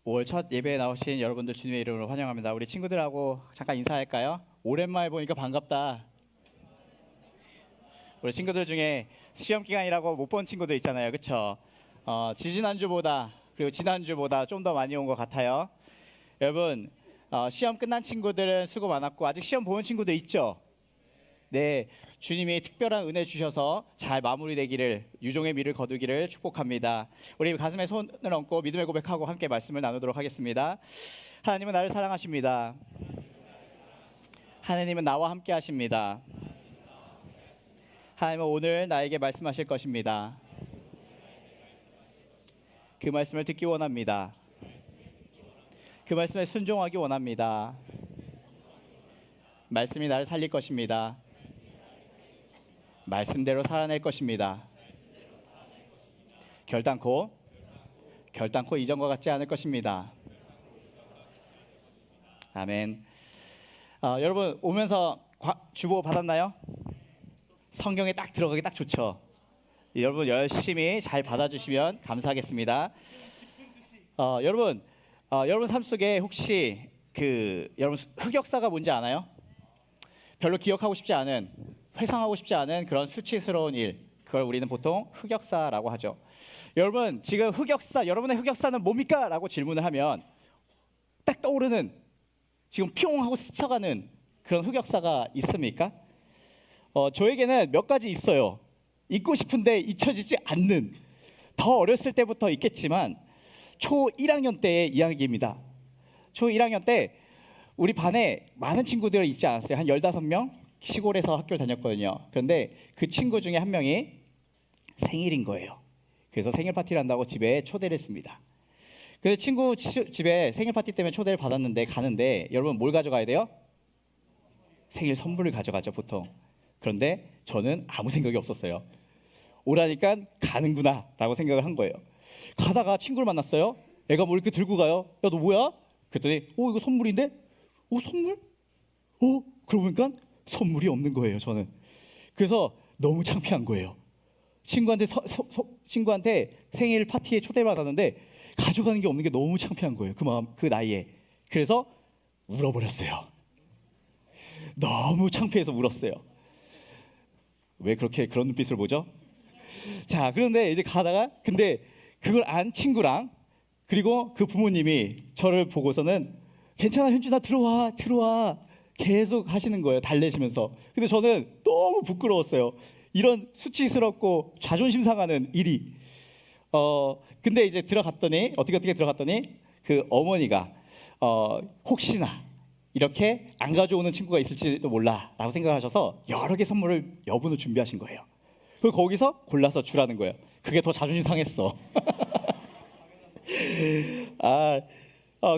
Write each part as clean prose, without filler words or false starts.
5월 첫 예배에 나오신 여러분들 주님의 이름으로 환영합니다. 우리 친구들하고 잠깐 인사할까요? 오랜만에 보니까 반갑다. 우리 친구들 중에 시험 기간이라고 못 본 친구들 있잖아요, 그렇죠? 지지난주보다 그리고 지난주보다 좀 더 많이 온 것 같아요. 여러분, 시험 끝난 친구들은 수고 많았고 아직 시험 보는 친구들 있죠? 네, 주님이 특별한 은혜 주셔서 잘 마무리되기를, 유종의 미를 거두기를 축복합니다. 우리 가슴에 손을 얹고 믿음의 고백하고 함께 말씀을 나누도록 하겠습니다. 하나님은 나를 사랑하십니다. 하나님은 나와 함께 하십니다. 하나님은 오늘 나에게 말씀하실 것입니다. 그 말씀을 듣기 원합니다. 그 말씀에 순종하기 원합니다. 말씀이 나를 살릴 것입니다. 말씀대로 살아낼 것입니다. 결단코 이전과 같지 않을 것입니다. 아멘. 여러분 오면서 주보 받았나요? 성경에 딱 들어가기 딱 좋죠. 여러분 열심히 잘 받아주시면 감사하겠습니다. 여러분 삶 속에 혹시 여러분 흑역사가 뭔지 아나요? 별로 기억하고 싶지 않은, 회상하고 싶지 않은 그런 수치스러운 일, 그걸 우리는 보통 흑역사라고 하죠. 여러분 지금 여러분의 흑역사는 뭡니까? 라고 질문을 하면 딱 떠오르는, 지금 뿅 하고 스쳐가는 그런 흑역사가 있습니까? 저에게는 몇 가지 있어요. 잊고 싶은데 잊혀지지 않는, 더 어렸을 때부터 있겠지만 초 1학년 때의 이야기입니다. 초 1학년 때 우리 반에 많은 친구들이 있지 않았어요. 한 15명? 시골에서 학교를 다녔거든요. 그런데 그 친구 중에 한 명이 생일인 거예요. 그래서 생일 파티를 한다고 집에 초대를 했습니다. 그래서 친구 집에 생일 파티 때문에 초대를 받았는데 가는데, 여러분 뭘 가져가야 돼요? 생일 선물을 가져가죠 보통. 그런데 저는 아무 생각이 없었어요. 오라니까 가는구나 라고 생각을 한 거예요. 가다가 친구를 만났어요. 애가 뭘 이렇게 들고 가요. 야 너 뭐야? 그랬더니 이거 선물인데? 선물? 그러고 보니까 선물이 없는 거예요. 저는 그래서 너무 창피한 거예요. 친구한테 생일 파티에 초대를 받았는데 가져가는 게 없는 게 너무 창피한 거예요. 그 나이에. 그래서 울어버렸어요. 너무 창피해서 울었어요. 왜 그런 눈빛을 보죠? 자, 그런데 이제 가다가, 근데 그걸 안 친구랑 그리고 그 부모님이 저를 보고서는 괜찮아 현준아 들어와 계속 하시는 거예요. 달래시면서. 근데 저는 너무 부끄러웠어요. 이런 수치스럽고 자존심 상하는 일이. 근데 이제 어떻게 들어갔더니 그 어머니가 혹시나 이렇게 안 가져오는 친구가 있을지도 몰라 라고 생각하셔서 여러 개 선물을 여분을 준비하신 거예요. 그리고 거기서 골라서 주라는 거예요. 그게 더 자존심 상했어.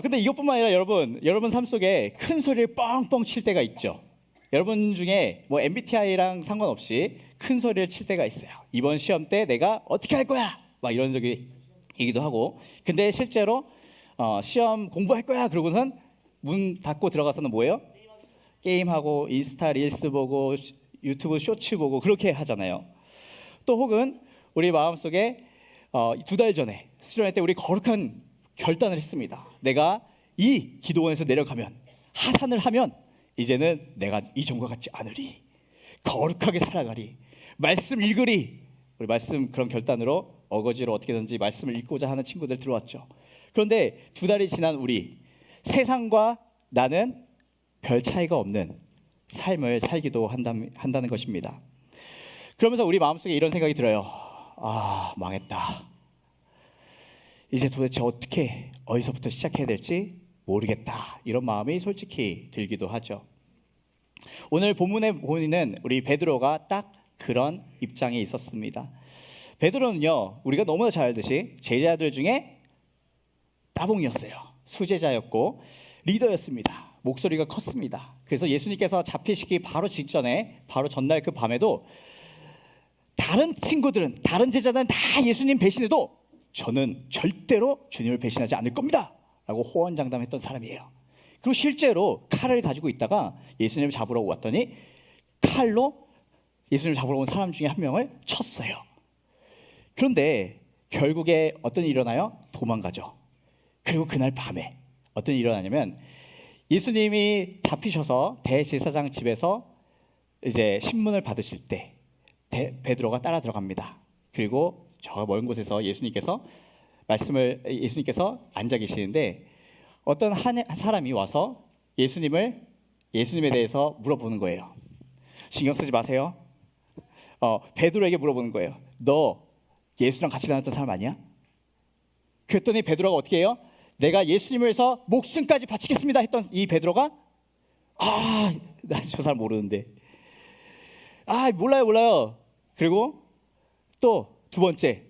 근데 이것뿐만 아니라 여러분 삶 속에 큰 소리를 뻥뻥 칠 때가 있죠. 여러분 중에 뭐 MBTI랑 상관없이 큰 소리를 칠 때가 있어요. 이번 시험 때 내가 어떻게 할 거야? 막 이런 적이기도 하고. 근데 실제로 시험 공부할 거야 그러고선 문 닫고 들어가서는 뭐예요? 게임하고 인스타 릴스 보고 유튜브 쇼츠 보고 그렇게 하잖아요. 또 혹은 우리 마음속에 2달 전에 수련회 때 우리 거룩한 결단을 했습니다. 내가 이 기도원에서 내려가면, 하산을 하면 이제는 내가 이전과 같지 않으리, 거룩하게 살아가리, 말씀 읽으리. 우리 말씀 그런 결단으로 어거지로 어떻게든지 말씀을 읽고자 하는 친구들 들어왔죠. 그런데 2달이 지난 우리, 세상과 나는 별 차이가 없는 삶을 살기도 한다는 것입니다. 그러면서 우리 마음속에 이런 생각이 들어요. 망했다. 이제 도대체 어디서부터 시작해야 될지 모르겠다. 이런 마음이 솔직히 들기도 하죠. 오늘 본문에 보이는 우리 베드로가 딱 그런 입장에 있었습니다. 베드로는요, 우리가 너무나 잘 알듯이 제자들 중에 따봉이었어요. 수제자였고 리더였습니다. 목소리가 컸습니다. 그래서 예수님께서 잡히시기 바로 직전에, 바로 전날 그 밤에도 다른 제자들은 다 예수님 배신해도 저는 절대로 주님을 배신하지 않을 겁니다 라고 호언장담했던 사람이에요. 그리고 실제로 칼을 가지고 있다가 예수님을 잡으러 왔더니 칼로 예수님을 잡으러 온 사람 중에 한 명을 쳤어요. 그런데 결국에 어떤 일이 일어나요? 도망가죠. 그리고 그날 밤에 어떤 일이 일어나냐면 예수님이 잡히셔서 대제사장 집에서 이제 신문을 받으실 때 베드로가 따라 들어갑니다. 그리고 저 먼 곳에서 예수님께서 앉아 계시는데 어떤 한 사람이 와서 예수님에 대해서 물어보는 거예요. 신경 쓰지 마세요. 베드로에게 물어보는 거예요. 너 예수랑 같이 다녔던 사람 아니야? 그랬더니 베드로가 어떻게 해요? 내가 예수님을 위해서 목숨까지 바치겠습니다 했던 이 베드로가 나 저 사람 모르는데 몰라요. 그리고 또 두 번째,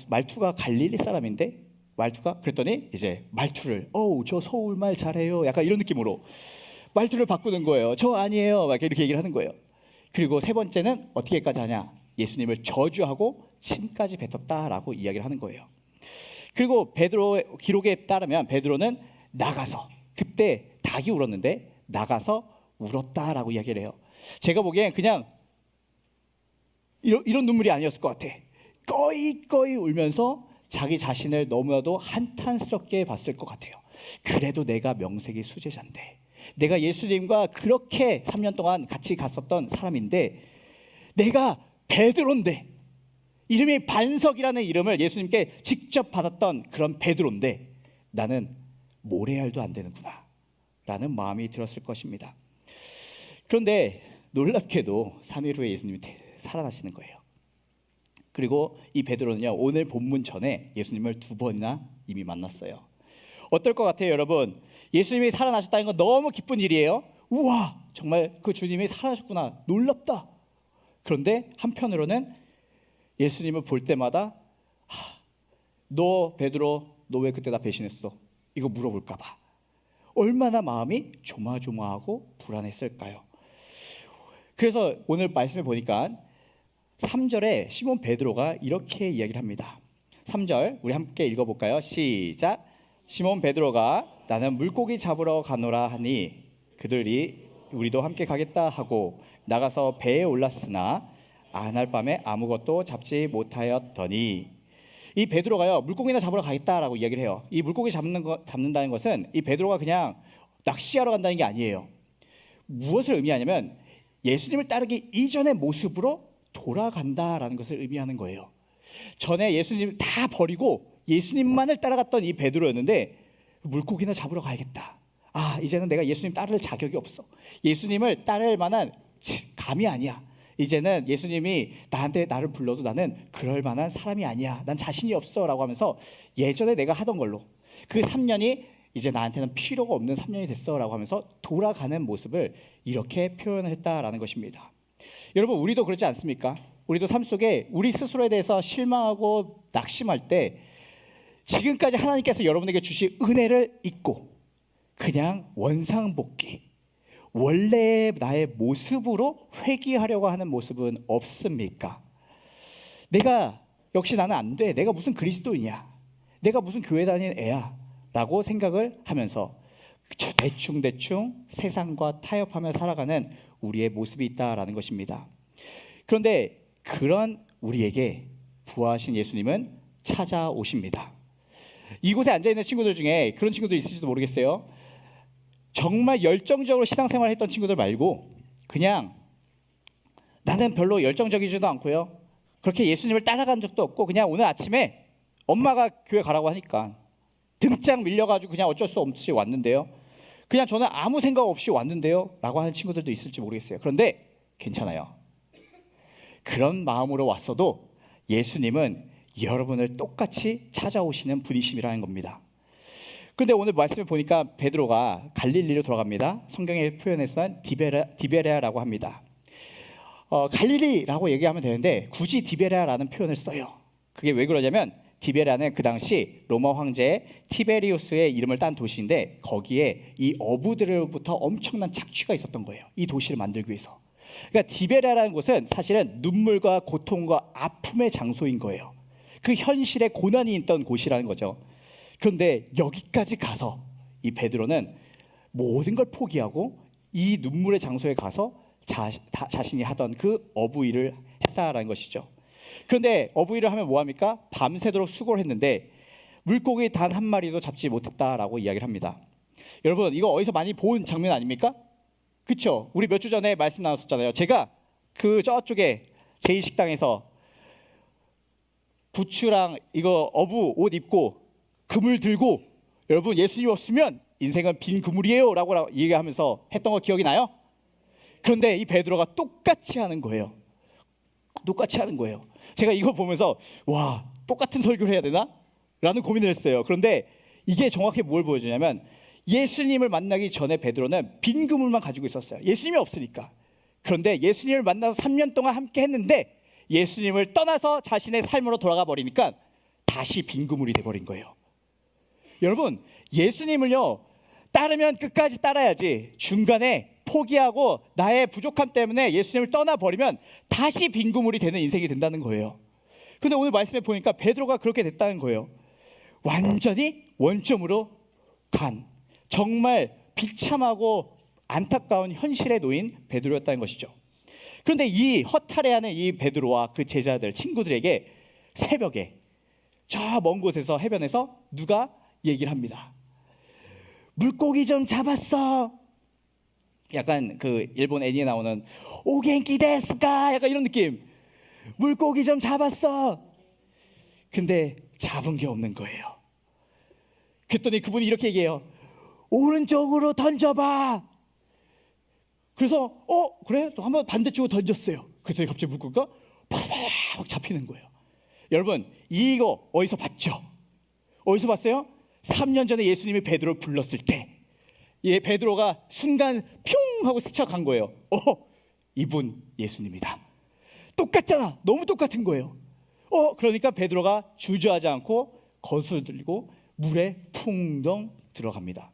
말투가 갈릴리 사람인데 말투가 그랬더니 이제 말투를 저 서울말 잘해요 약간 이런 느낌으로 말투를 바꾸는 거예요. 저 아니에요 막 이렇게 얘기를 하는 거예요. 그리고 세 번째는 어떻게까지 하냐, 예수님을 저주하고 침까지 뱉었다라고 이야기를 하는 거예요. 그리고 베드로 기록에 따르면 베드로는 나가서, 그때 닭이 울었는데 나가서 울었다라고 이야기를 해요. 제가 보기엔 그냥 이런 눈물이 아니었을 것 같아. 꺼이 울면서 자기 자신을 너무나도 한탄스럽게 봤을 것 같아요. 그래도 내가 명색이 수제자인데, 내가 예수님과 그렇게 3년 동안 같이 갔었던 사람인데, 내가 베드로인데, 이름이 반석이라는 이름을 예수님께 직접 받았던 그런 베드로인데 나는 모래알도 안 되는구나 라는 마음이 들었을 것입니다. 그런데 놀랍게도 3일 후에 예수님이 살아나시는 거예요. 그리고 이 베드로는요, 오늘 본문 전에 예수님을 2번이나 이미 만났어요. 어떨 것 같아요, 여러분? 예수님이 살아나셨다는 건 너무 기쁜 일이에요. 우와, 정말 그 주님이 살아나셨구나, 놀랍다. 그런데 한편으로는 예수님을 볼 때마다 너 베드로, 너 왜 그때 나 배신했어? 이거 물어볼까 봐 얼마나 마음이 조마조마하고 불안했을까요? 그래서 오늘 말씀을 보니까 3절에 시몬 베드로가 이렇게 이야기를 합니다. 3절 우리 함께 읽어볼까요? 시작. 시몬 베드로가 나는 물고기 잡으러 가노라 하니 그들이 우리도 함께 가겠다 하고 나가서 배에 올랐으나 날 밤에 아무것도 잡지 못하였더니, 이 베드로가요 물고기나 잡으러 가겠다라고 이야기를 해요. 이 물고기 잡는다는 것은 이 베드로가 그냥 낚시하러 간다는 게 아니에요. 무엇을 의미하냐면 예수님을 따르기 이전의 모습으로 돌아간다라는 것을 의미하는 거예요. 전에 예수님 다 버리고 예수님만을 따라갔던 이 베드로였는데 물고기나 잡으러 가야겠다. 이제는 내가 예수님 따를 자격이 없어. 예수님을 따를 만한 감이 아니야. 이제는 예수님이 나를 불러도 나는 그럴 만한 사람이 아니야. 난 자신이 없어 라고 하면서 예전에 내가 하던 걸로 그 3년이 이제 나한테는 필요가 없는 3년이 됐어 라고 하면서 돌아가는 모습을 이렇게 표현을 했다라는 것입니다. 여러분, 우리도 그렇지 않습니까? 우리도 삶 속에 우리 스스로에 대해서 실망하고 낙심할 때 지금까지 하나님께서 여러분에게 주신 은혜를 잊고 그냥 원상복귀, 원래의 나의 모습으로 회귀하려고 하는 모습은 없습니까? 역시 나는 안 돼. 내가 무슨 그리스도이냐? 내가 무슨 교회 다니는 애야? 라고 생각을 하면서 대충 세상과 타협하며 살아가는 우리의 모습이 있다라는 것입니다. 그런데 그런 우리에게 부활하신 예수님은 찾아오십니다. 이곳에 앉아있는 친구들 중에 그런 친구들 있을지도 모르겠어요. 정말 열정적으로 신앙생활을 했던 친구들 말고 그냥 나는 별로 열정적이지도 않고요, 그렇게 예수님을 따라간 적도 없고 그냥 오늘 아침에 엄마가 교회 가라고 하니까 등짝 밀려가지고 그냥 어쩔 수 없이 왔는데요, 그냥 저는 아무 생각 없이 왔는데요 라고 하는 친구들도 있을지 모르겠어요. 그런데 괜찮아요. 그런 마음으로 왔어도 예수님은 여러분을 똑같이 찾아오시는 분이심이라는 겁니다. 그런데 오늘 말씀을 보니까 베드로가 갈릴리로 돌아갑니다. 성경의 표현에서는 디베레아라고 합니다. 갈릴리라고 얘기하면 되는데 굳이 디베레아라는 표현을 써요. 그게 왜 그러냐면 디베레아는 그 당시 로마 황제 티베리우스의 이름을 딴 도시인데 거기에 이 어부들로부터 엄청난 착취가 있었던 거예요. 이 도시를 만들기 위해서. 그러니까 디베레아라는 곳은 사실은 눈물과 고통과 아픔의 장소인 거예요. 그 현실에 고난이 있던 곳이라는 거죠. 그런데 여기까지 가서 이 베드로는 모든 걸 포기하고 이 눈물의 장소에 가서 자신이 하던 그 어부 일을 했다라는 것이죠. 그런데 어부 일을 하면 뭐합니까? 밤새도록 수고를 했는데 물고기 단 한 마리도 잡지 못했다라고 이야기를 합니다. 여러분, 이거 어디서 많이 본 장면 아닙니까? 그쵸? 우리 몇 주 전에 말씀 나눴었잖아요. 제가 그 저쪽에 제2식당에서 부추랑 이거 어부 옷 입고 그물 들고 여러분 예수님 없으면 인생은 빈 그물이에요 라고 얘기하면서 했던 거 기억이 나요? 그런데 이 베드로가 똑같이 하는 거예요. 똑같이 하는 거예요. 제가 이거 보면서 와, 똑같은 설교를 해야 되나? 라는 고민을 했어요. 그런데 이게 정확히 뭘 보여주냐면 예수님을 만나기 전에 베드로는 빈 그물만 가지고 있었어요. 예수님이 없으니까. 그런데 예수님을 만나서 3년 동안 함께 했는데 예수님을 떠나서 자신의 삶으로 돌아가 버리니까 다시 빈 그물이 돼버린 거예요. 여러분, 예수님을요 따르면 끝까지 따라야지 중간에 포기하고 나의 부족함 때문에 예수님을 떠나버리면 다시 빈 그물이 되는 인생이 된다는 거예요. 그런데 오늘 말씀에 보니까 베드로가 그렇게 됐다는 거예요. 완전히 원점으로 간 정말 비참하고 안타까운 현실에 놓인 베드로였다는 것이죠. 그런데 이 허탈해하는 이 베드로와 그 제자들 친구들에게 새벽에 저 먼 곳에서 해변에서 누가 얘기를 합니다. 물고기 좀 잡았어. 약간 그 일본 애니에 나오는 오겐키 데스까 약간 이런 느낌. 물고기 좀 잡았어. 근데 잡은 게 없는 거예요. 그랬더니 그분이 이렇게 얘기해요. 오른쪽으로 던져봐. 그래서 그래? 또 한번 반대쪽으로 던졌어요. 그랬더니 갑자기 물고기가 팍 잡히는 거예요. 여러분, 이거 어디서 봤죠? 어디서 봤어요? 3년 전에 예수님이 베드로를 불렀을 때 베드로가 순간 뿅 하고 스쳐간 거예요. 이분 예수님이다. 똑같잖아. 너무 똑같은 거예요. 그러니까 베드로가 주저하지 않고 겉을 들고 물에 풍덩 들어갑니다.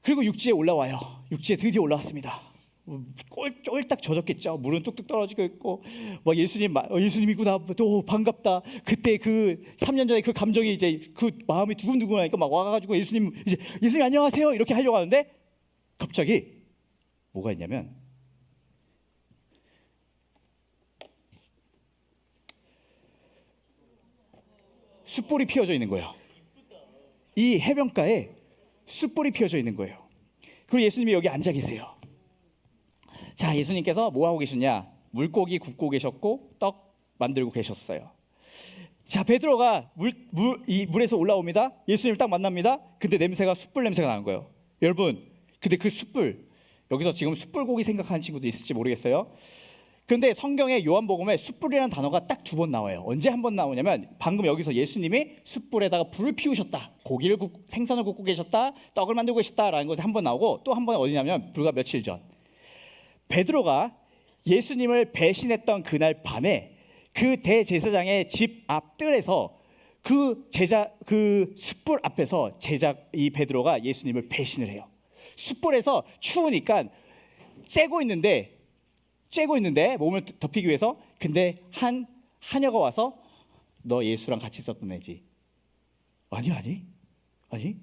그리고 육지에 올라와요. 육지에 드디어 올라왔습니다. 쫄딱 젖었겠죠. 물은 뚝뚝 떨어지고 있고 막 예수님이구나. 또 반갑다. 그때 그 3년 전에 그 감정이 이제 그 마음이 두근두근하니까 막 와가지고 예수님 안녕하세요 이렇게 하려고 하는데 갑자기 뭐가 있냐면 숯불이 피어져 있는 거예요. 이 해변가에 숯불이 피어져 있는 거예요. 그리고 예수님이 여기 앉아 계세요. 자, 예수님께서 뭐 하고 계셨냐? 물고기 굽고 계셨고 떡 만들고 계셨어요. 자, 베드로가 이 물에서 올라옵니다. 예수님을 딱 만납니다. 근데 냄새가 숯불 냄새가 나는 거예요. 여러분, 근데 그 숯불, 여기서 지금 숯불고기 생각하는 친구도 있을지 모르겠어요. 그런데 성경에 요한복음에 숯불이라는 단어가 딱 2번 나와요. 언제 한 번 나오냐면 방금 여기서 예수님이 숯불에다가 불을 피우셨다. 생선을 굽고 계셨다. 떡을 만들고 계셨다라는 것이 한 번 나오고 또 한 번 어디냐면 불과 며칠 전 베드로가 예수님을 배신했던 그날 밤에 그 대제사장의 집 앞뜰에서 그 숯불 앞에서 이 베드로가 예수님을 배신을 해요. 숯불에서 추우니까 쬐고 있는데 몸을 덮이기 위해서. 근데 한 하녀가 와서 너 예수랑 같이 있었던 애지. 아니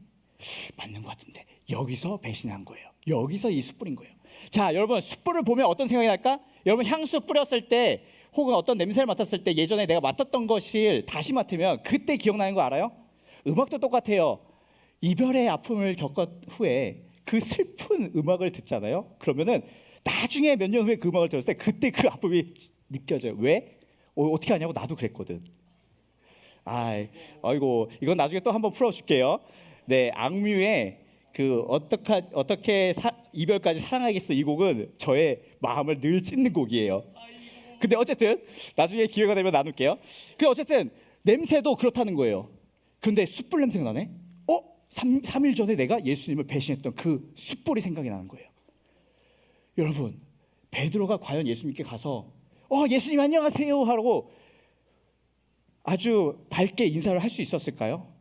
맞는 것 같은데 여기서 배신한 거예요. 여기서 이 숯불인 거예요. 자, 여러분, 숯불을 보면 어떤 생각이 날까? 여러분, 향수 뿌렸을 때 혹은 어떤 냄새를 맡았을 때 예전에 내가 맡았던 것을 다시 맡으면 그때 기억나는 거 알아요? 음악도 똑같아요. 이별의 아픔을 겪은 후에 그 슬픈 음악을 듣잖아요. 그러면은 나중에 몇 년 후에 그 음악을 들었을 때 그때 그 아픔이 느껴져요. 왜? 어떻게 하냐고. 나도 그랬거든. 아이고, 이건 나중에 또 한번 풀어줄게요. 네, 악뮤의 그 어떻게 이별까지 사랑하겠어, 이 곡은 저의 마음을 늘 찢는 곡이에요. 근데 어쨌든 나중에 기회가 되면 나눌게요. 그 어쨌든 냄새도 그렇다는 거예요. 그런데 숯불 냄새가 나네. 3일 전에 내가 예수님을 배신했던 그 숯불이 생각이 나는 거예요. 여러분, 베드로가 과연 예수님께 가서 예수님 안녕하세요 하고 아주 밝게 인사를 할 수 있었을까요?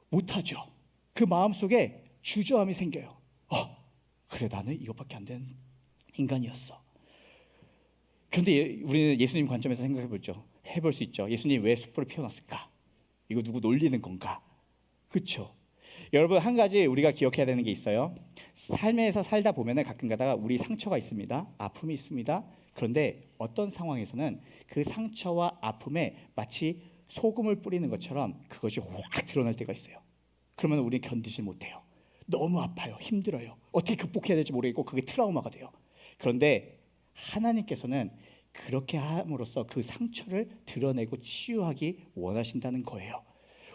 못하죠. 그 마음속에 주저함이 생겨요. 그래, 나는 이것밖에 안 되는 인간이었어. 그런데 우리는 예수님 관점에서 해볼 수 있죠. 예수님 왜 숯불을 피워놨을까? 이거 누구 놀리는 건가? 그렇죠. 여러분, 한 가지 우리가 기억해야 되는 게 있어요. 삶에서 살다 보면 가끔 가다가 우리 상처가 있습니다. 아픔이 있습니다. 그런데 어떤 상황에서는 그 상처와 아픔에 마치 소금을 뿌리는 것처럼 그것이 확 드러날 때가 있어요. 그러면 우리는 견디지 못해요. 너무 아파요. 힘들어요. 어떻게 극복해야 될지 모르겠고 그게 트라우마가 돼요. 그런데 하나님께서는 그렇게 함으로써 그 상처를 드러내고 치유하기 원하신다는 거예요.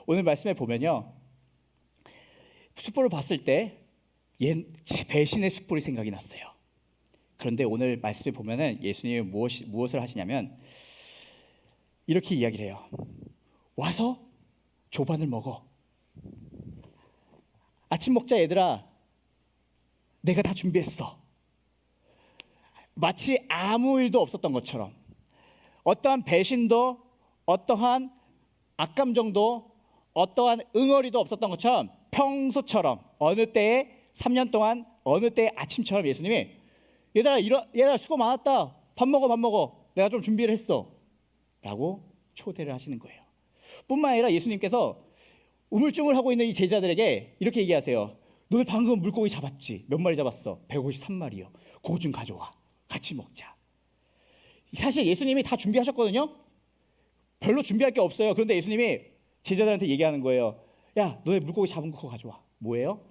오늘 말씀에 보면요, 숯불을 봤을 때 배신의 숯불이 생각이 났어요. 그런데 오늘 말씀에 보면은 예수님이 무엇을 하시냐면 이렇게 이야기를 해요. 와서 조반을 먹어. 아침 먹자 얘들아. 내가 다 준비했어. 마치 아무 일도 없었던 것처럼, 어떠한 배신도, 어떠한 악감정도, 어떠한 응어리도 없었던 것처럼 평소처럼 어느 때에 3년 동안 어느 때의 아침처럼 예수님이 얘들아 수고 많았다. 밥 먹어. 내가 좀 준비를 했어. 라고 초대를 하시는 거예요. 뿐만 아니라 예수님께서 우물쭈물 하고 있는 이 제자들에게 이렇게 얘기하세요. 너네 방금 물고기 잡았지? 몇 마리 잡았어? 153마리요. 그거 좀 가져와. 같이 먹자. 사실 예수님이 다 준비하셨거든요. 별로 준비할 게 없어요. 그런데 예수님이 제자들한테 얘기하는 거예요. 야, 너네 물고기 잡은 거 그거 가져와. 뭐예요?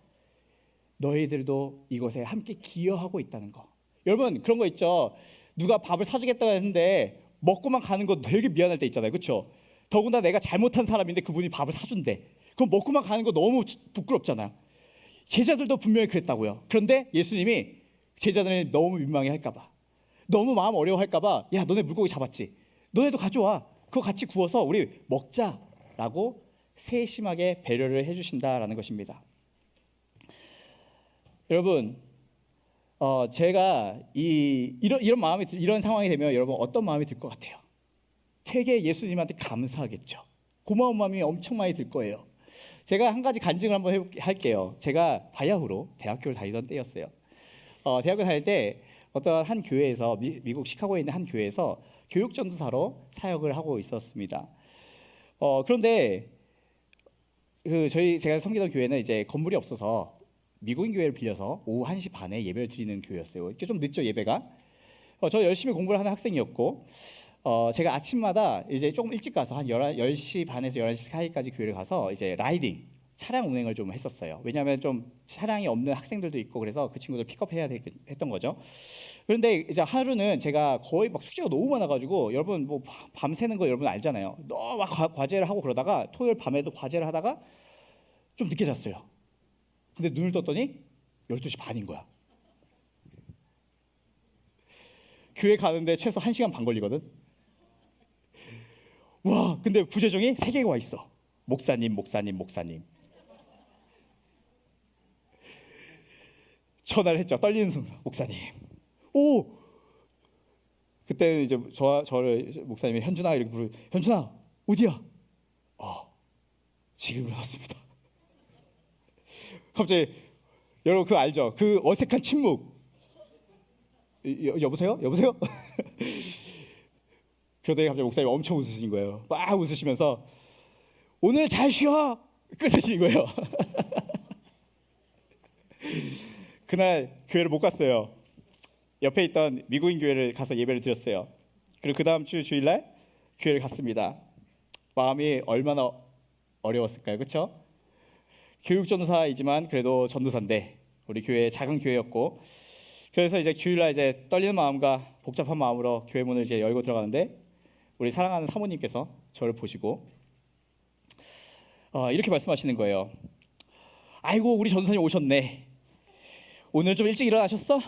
너희들도 이것에 함께 기여하고 있다는 거. 여러분 그런 거 있죠. 누가 밥을 사주겠다고 했는데 먹고만 가는 거 되게 미안할 때 있잖아요. 그렇죠? 더군다나 내가 잘못한 사람인데 그분이 밥을 사준대. 그럼 먹고만 가는 거 너무 부끄럽잖아요. 제자들도 분명히 그랬다고요. 그런데 예수님이 제자들이 너무 민망해할까 봐, 너무 마음 어려워할까 봐, 야 너네 물고기 잡았지? 너네도 가져와. 그거 같이 구워서 우리 먹자라고 세심하게 배려를 해주신다라는 것입니다. 여러분, 제가 이런 마음이 이런 상황이 되면 여러분 어떤 마음이 들 것 같아요? 되게 예수님한테 감사하겠죠. 고마운 마음이 엄청 많이 들 거예요. 제가 한 가지 간증을 한번 할게요. 제가 바야흐로 대학교를 다니던 때였어요. 대학교 다닐 때 어떤 한 교회에서 미국 시카고에 있는 한 교회에서 교육 전도사로 사역을 하고 있었습니다. 그런데 제가 섬기던 교회는 이제 건물이 없어서 미국인 교회를 빌려서 오후 1시 반에 예배를 드리는 교회였어요. 이렇게 좀 늦죠, 예배가. 저 열심히 공부를 하는 학생이었고, 제가 아침마다 이제 조금 일찍 가서 한 10시 반에서 11시 사이까지 교회를 가서 이제 라이딩, 차량 운행을 좀 했었어요. 왜냐하면 좀 차량이 없는 학생들도 있고 그래서 그 친구들 픽업해야 했던 거죠. 그런데 이제 하루는 제가 거의 막 숙제가 너무 많아가지고, 여러분 뭐 밤새는 거 여러분 알잖아요. 너무 막 과제를 하고 그러다가 토요일 밤에도 과제를 하다가 좀 늦게 잤어요. 근데 눈을 떴더니 12시 반인 거야. 교회 가는데 최소 1시간 반 걸리거든. 와, 근데 부재중이 3개가 와 있어. 목사님. 전화를 했죠. 떨리는 순간. 목사님. 오! 그때는 이제 저를 목사님이 현준아 이렇게 부르. 현준아, 어디야? 지금 일어났습니다. 갑자기 여러분 그거 알죠? 그 어색한 침묵. 여보세요? 그러더니 갑자기 목사님이 엄청 웃으신 거예요. 막 웃으시면서 오늘 잘 쉬어! 끊으신 거예요. 그날 교회를 못 갔어요. 옆에 있던 미국인 교회를 가서 예배를 드렸어요. 그리고 그 다음 주 주일날 교회를 갔습니다. 마음이 얼마나 어려웠을까요? 그렇죠? 교육 전도사이지만 그래도 전도사인데 우리 교회 작은 교회였고, 그래서 이제 주일날 이제 떨리는 마음과 복잡한 마음으로 교회 문을 이제 열고 들어가는데 우리 사랑하는 사모님께서 저를 보시고 이렇게 말씀하시는 거예요. 아이고 우리 전도사님 오셨네. 오늘 좀 일찍 일어나셨어?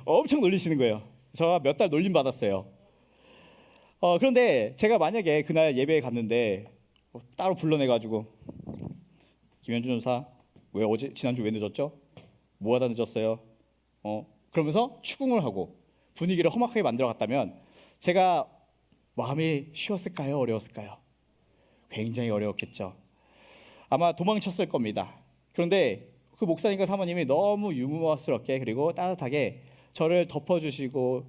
엄청 놀리시는 거예요. 제가 몇 달 놀림 받았어요. 그런데 제가 만약에 그날 예배에 갔는데 따로 불러내가지고 김현준 전사 왜 지난주 왜 늦었죠? 뭐하다 늦었어요? 그러면서 추궁을 하고 분위기를 험악하게 만들어 갔다면 제가 마음이 쉬웠을까요? 어려웠을까요? 굉장히 어려웠겠죠. 아마 도망쳤을 겁니다. 그런데 그 목사님과 사모님이 너무 유머스럽게 그리고 따뜻하게 저를 덮어주시고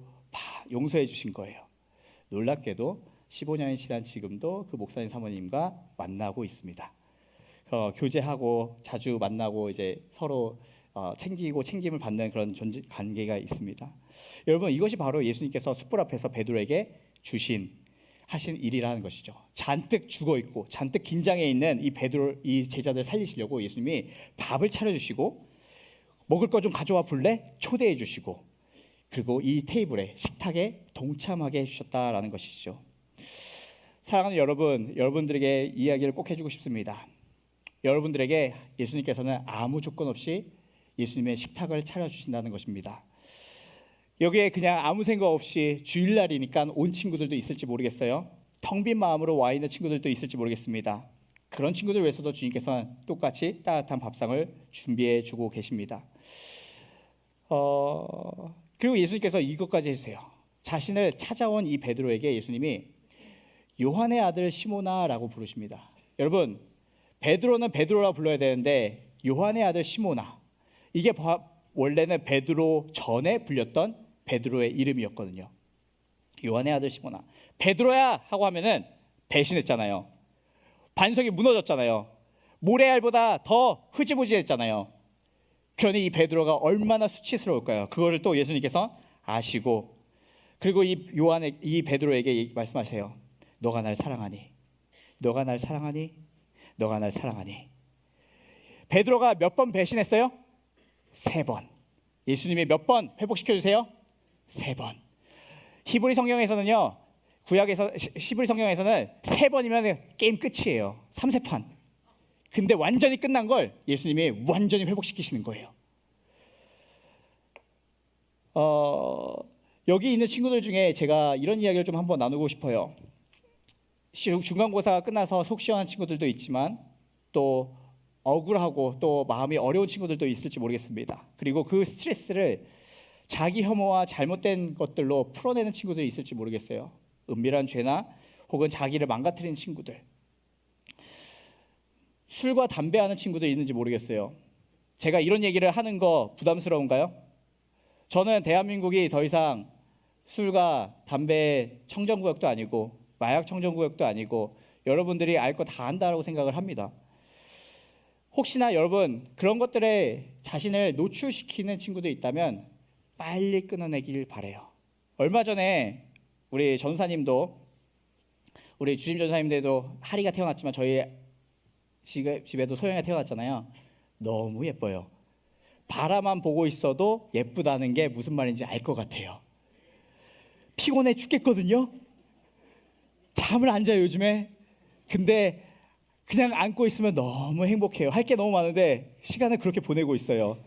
용서해 주신 거예요. 놀랍게도 15년이 지난 지금도 그 목사님 사모님과 만나고 있습니다. 교제하고 자주 만나고 이제 서로 챙기고 챙김을 받는 그런 관계가 있습니다. 여러분, 이것이 바로 예수님께서 숯불 앞에서 베드로에게 주신 하신 일이라는 것이죠. 잔뜩 죽어 있고 잔뜩 긴장해 있는 이 베드로 이 제자들 살리시려고 예수님이 밥을 차려 주시고 먹을 거 좀 가져와 볼래? 초대해 주시고 그리고 이 테이블에 식탁에 동참하게 해 주셨다라는 것이죠. 사랑하는 여러분, 여러분들에게 이야기를 꼭 해주고 싶습니다. 여러분들에게 예수님께서는 아무 조건 없이 예수님의 식탁을 차려주신다는 것입니다. 여기에 그냥 아무 생각 없이 주일날이니까 온 친구들도 있을지 모르겠어요. 텅 빈 마음으로 와 있는 친구들도 있을지 모르겠습니다. 그런 친구들 위해서도 주님께서는 똑같이 따뜻한 밥상을 준비해 주고 계십니다. 그리고 예수님께서 이것까지 해주세요. 자신을 찾아온 이 베드로에게 예수님이 요한의 아들 시모나라고 부르십니다. 여러분, 베드로는 베드로라 불러야 되는데 요한의 아들 시모나, 이게 원래는 베드로 전에 불렸던 베드로의 이름이었거든요. 요한의 아들 시모나. 베드로야 하고 하면은 배신했잖아요. 반석이 무너졌잖아요. 모래알보다 더 흐지부지했잖아요. 그러니 이 베드로가 얼마나 수치스러울까요? 그거를 또 예수님께서 아시고, 그리고 이 베드로에게 말씀하세요. 너가 날 사랑하니? 너가 날 사랑하니? 너가 날 사랑하니? 베드로가 몇 번 배신했어요? 3번. 예수님이 몇 번 회복시켜 주세요? 3번. 히브리 성경에서는요, 구약에서 히브리 성경에서는 3번이면 게임 끝이에요. 3세판. 근데 완전히 끝난 걸 예수님이 완전히 회복시키시는 거예요. 여기 있는 친구들 중에 제가 이런 이야기를 좀 한번 나누고 싶어요. 중간고사가 끝나서 속 시원한 친구들도 있지만 또 억울하고 또 마음이 어려운 친구들도 있을지 모르겠습니다. 그리고 그 스트레스를 자기 혐오와 잘못된 것들로 풀어내는 친구들이 있을지 모르겠어요. 은밀한 죄나 혹은 자기를 망가뜨리는 친구들, 술과 담배 하는 친구들이 있는지 모르겠어요. 제가 이런 얘기를 하는 거 부담스러운가요? 저는 대한민국이 더 이상 술과 담배 청정구역도 아니고 마약 청정구역도 아니고 여러분들이 알 거 다 안다라고 생각을 합니다. 혹시나 여러분 그런 것들에 자신을 노출시키는 친구들이 있다면 빨리 끊어내길 바래요. 얼마 전에 우리 전사님도, 우리 주심 전사님들도 하리가 태어났지만 저희 집에도 소영이가 태어났잖아요. 너무 예뻐요. 바라만 보고 있어도 예쁘다는 게 무슨 말인지 알 것 같아요. 피곤해 죽겠거든요. 잠을 안 자요 요즘에. 근데 그냥 안고 있으면 너무 행복해요. 할 게 너무 많은데 시간을 그렇게 보내고 있어요.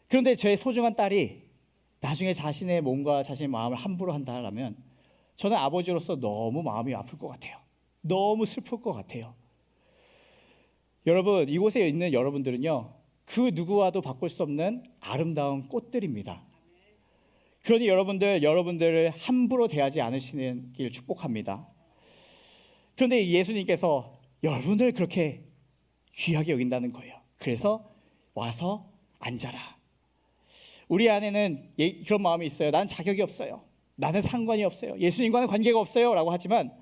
그런데 제 소중한 딸이 나중에 자신의 몸과 자신의 마음을 함부로 한다라면 저는 아버지로서 너무 마음이 아플 것 같아요. 너무 슬플 것 같아요. 여러분, 이곳에 있는 여러분들은요, 그 누구와도 바꿀 수 없는 아름다운 꽃들입니다. 그러니 여러분들을 함부로 대하지 않으시는 길 축복합니다. 그런데 예수님께서 여러분들을 그렇게 귀하게 여긴다는 거예요. 그래서 와서 앉아라. 우리 안에는 그런 마음이 있어요. 나는 자격이 없어요. 나는 상관이 없어요. 예수님과는 관계가 없어요. 라고 하지만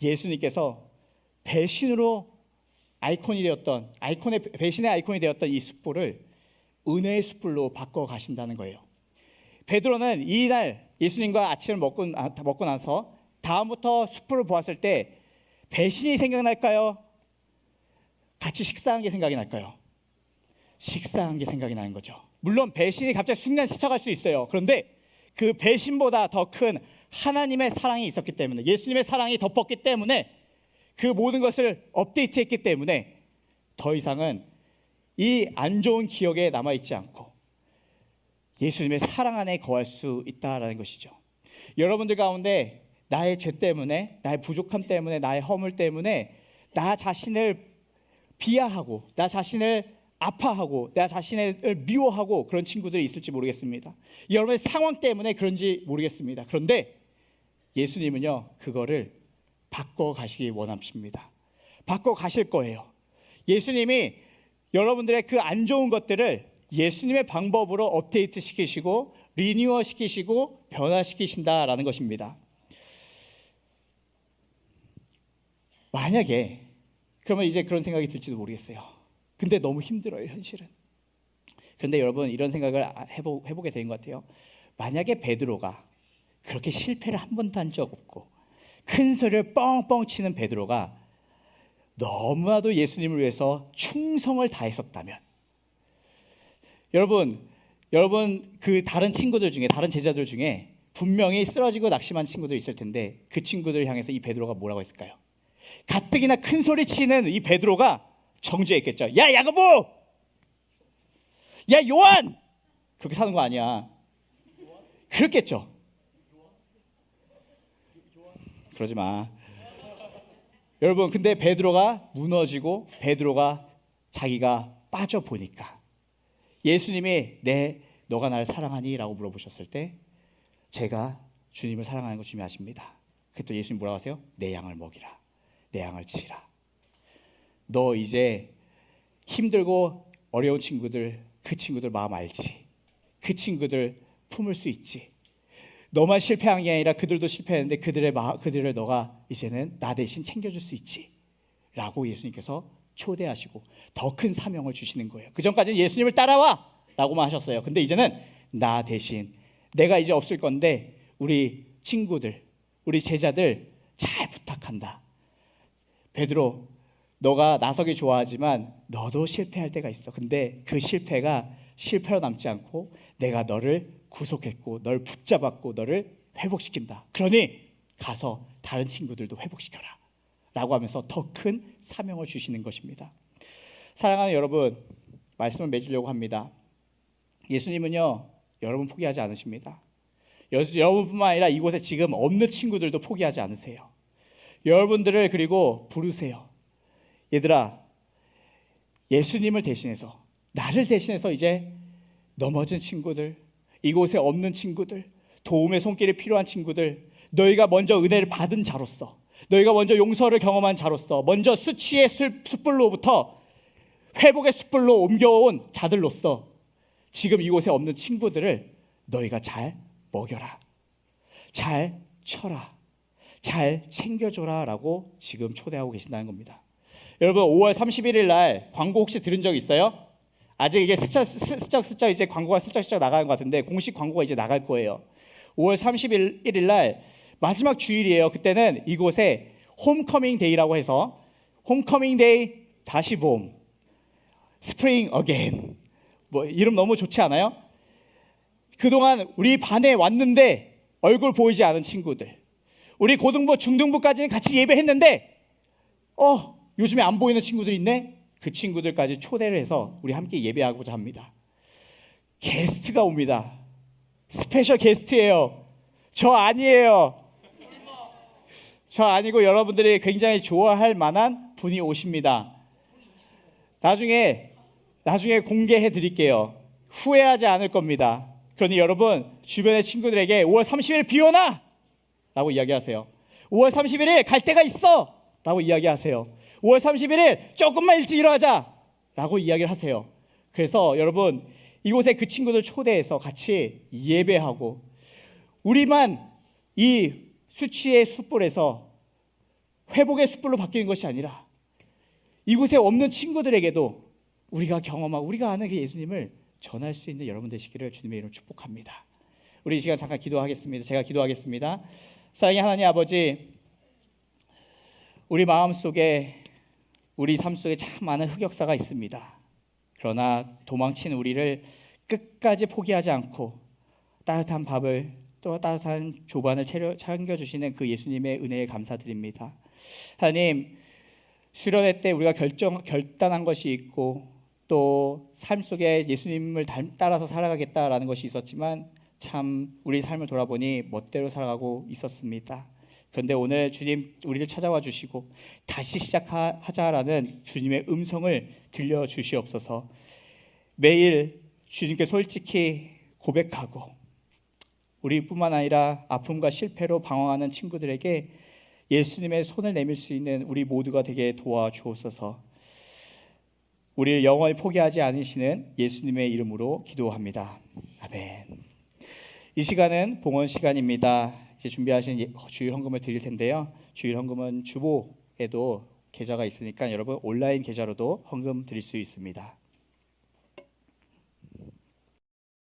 예수님께서 배신으로 배신의 아이콘이 되었던 이 숯불을 은혜의 숯불로 바꿔 가신다는 거예요. 베드로는 이날 예수님과 아침을 먹고 나서 다음부터 숯불을 보았을 때 배신이 생각날까요? 같이 식사한 게 생각이 날까요? 식사한 게 생각이 나는 거죠. 물론 배신이 갑자기 순간 스쳐갈 수 있어요. 그런데 그 배신보다 더 큰 하나님의 사랑이 있었기 때문에, 예수님의 사랑이 덮었기 때문에, 그 모든 것을 업데이트했기 때문에 더 이상은 이 안 좋은 기억에 남아있지 않고 예수님의 사랑 안에 거할 수 있다라는 것이죠. 여러분들 가운데 나의 죄 때문에, 나의 부족함 때문에, 나의 허물 때문에 나 자신을 비하하고 나 자신을 아파하고 나 자신을 미워하고 그런 친구들이 있을지 모르겠습니다. 여러분의 상황 때문에 그런지 모르겠습니다. 그런데 예수님은요, 그거를 바꿔 가시기 원하십니다. 바꿔 가실 거예요. 예수님이 여러분들의 그 안 좋은 것들을 예수님의 방법으로 업데이트 시키시고 리뉴얼 시키시고 변화시키신다라는 것입니다. 만약에 그러면 이제 그런 생각이 들지도 모르겠어요. 근데 너무 힘들어요, 현실은. 그런데 여러분 이런 생각을 해보게 된 것 같아요. 만약에 베드로가 그렇게 실패를 한 번도 한 적 없고 큰 소리를 뻥뻥 치는 베드로가 너무나도 예수님을 위해서 충성을 다했었다면, 여러분 그 다른 친구들 중에, 다른 제자들 중에 분명히 쓰러지고 낙심한 친구들 있을 텐데 그 친구들을 향해서 이 베드로가 뭐라고 했을까요? 가뜩이나 큰 소리 치는 이 베드로가 정죄했겠죠. 야 야고보, 야 요한, 그렇게 사는 거 아니야. 그랬겠죠. 그러지 마. 여러분, 근데 베드로가 무너지고 베드로가 자기가 빠져 보니까 예수님이 너가 나를 사랑하니? 라고 물어보셨을 때 제가 주님을 사랑하는 거 주님이 아십니다. 그때 또 예수님 뭐라고 하세요? 내 양을 먹이라, 내 양을 치라. 너 이제 힘들고 어려운 친구들, 그 친구들 마음 알지? 그 친구들 품을 수 있지? 너만 실패한 게 아니라 그들도 실패했는데 그들을 너가 이제는 나 대신 챙겨줄 수 있지? 라고 예수님께서 초대하시고 더 큰 사명을 주시는 거예요. 그 전까지는 예수님을 따라와! 라고만 하셨어요. 근데 이제는 나 대신, 내가 이제 없을 건데 우리 친구들, 우리 제자들 잘 부탁한다. 베드로, 너가 나서기 좋아하지만 너도 실패할 때가 있어. 근데 그 실패가 실패로 남지 않고 내가 너를 구속했고 널 붙잡았고 너를 회복시킨다. 그러니 가서 다른 친구들도 회복시켜라 라고 하면서 더 큰 사명을 주시는 것입니다. 사랑하는 여러분, 말씀을 맺으려고 합니다. 예수님은요, 여러분 포기하지 않으십니다. 여러분뿐만 아니라 이곳에 지금 없는 친구들도 포기하지 않으세요. 여러분들을 그리고 부르세요. 얘들아, 예수님을 대신해서, 나를 대신해서 이제 넘어진 친구들, 이곳에 없는 친구들, 도움의 손길이 필요한 친구들, 너희가 먼저 은혜를 받은 자로서, 너희가 먼저 용서를 경험한 자로서, 먼저 수치의 숯불로부터 회복의 숯불로 옮겨온 자들로서 지금 이곳에 없는 친구들을 너희가 잘 먹여라, 잘 쳐라, 잘 챙겨줘라 라고 지금 초대하고 계신다는 겁니다. 여러분, 5월 31일 날 광고 혹시 들은 적 있어요? 아직 이게 슬쩍 이제 광고가 슬쩍 나가는 것 같은데 공식 광고가 이제 나갈 거예요. 5월 31일 날 마지막 주일이에요. 그때는 이곳에 홈커밍 데이라고 해서, 홈커밍 데이, 다시 봄, 스프링 어게인, 뭐 이름 너무 좋지 않아요? 그동안 우리 반에 왔는데 얼굴 보이지 않은 친구들, 우리 고등부 중등부까지는 같이 예배했는데 요즘에 안 보이는 친구들 있네? 그 친구들까지 초대를 해서 우리 함께 예배하고자 합니다. 게스트가 옵니다. 스페셜 게스트예요. 저 아니에요. 저 아니고 여러분들이 굉장히 좋아할 만한 분이 오십니다. 나중에 공개해 드릴게요. 후회하지 않을 겁니다. 그러니 여러분, 주변의 친구들에게 5월 30일 비 오나? 라고 이야기하세요. 5월 31일 갈 데가 있어! 라고 이야기하세요. 5월 31일 조금만 일찍 일어나자! 라고 이야기를 하세요. 그래서 여러분, 이곳에 그 친구들 초대해서 같이 예배하고, 우리만 이 수치의 숯불에서 회복의 숯불로 바뀌는 것이 아니라 이곳에 없는 친구들에게도 우리가 경험하고 우리가 아는 그 예수님을 전할 수 있는 여러분 되시기를 주님의 이름으로 축복합니다. 우리 이 시간 잠깐 기도하겠습니다. 제가 기도하겠습니다. 사랑의 하나님 아버지, 우리 마음속에, 우리 삶 속에 참 많은 흑역사가 있습니다. 그러나 도망친 우리를 끝까지 포기하지 않고 따뜻한 밥을, 또 따뜻한 조반을 챙겨주시는 그 예수님의 은혜에 감사드립니다. 하나님, 수련회 때 우리가 결단한 것이 있고 또 삶 속에 예수님을 따라서 살아가겠다라는 것이 있었지만 참 우리 삶을 돌아보니 멋대로 살아가고 있었습니다. 그런데 오늘 주님 우리를 찾아와 주시고 다시 시작하자라는 주님의 음성을 들려주시옵소서. 매일 주님께 솔직히 고백하고 우리뿐만 아니라 아픔과 실패로 방황하는 친구들에게 예수님의 손을 내밀 수 있는 우리 모두가 되게 도와주옵소서. 우리를 영원히 포기하지 않으시는 예수님의 이름으로 기도합니다. 아멘. 이 시간은 봉헌 시간입니다. 이제 준비하신 주일 헌금을 드릴 텐데요. 주일 헌금은 주보에도 계좌가 있으니까 여러분 온라인 계좌로도 헌금 드릴 수 있습니다.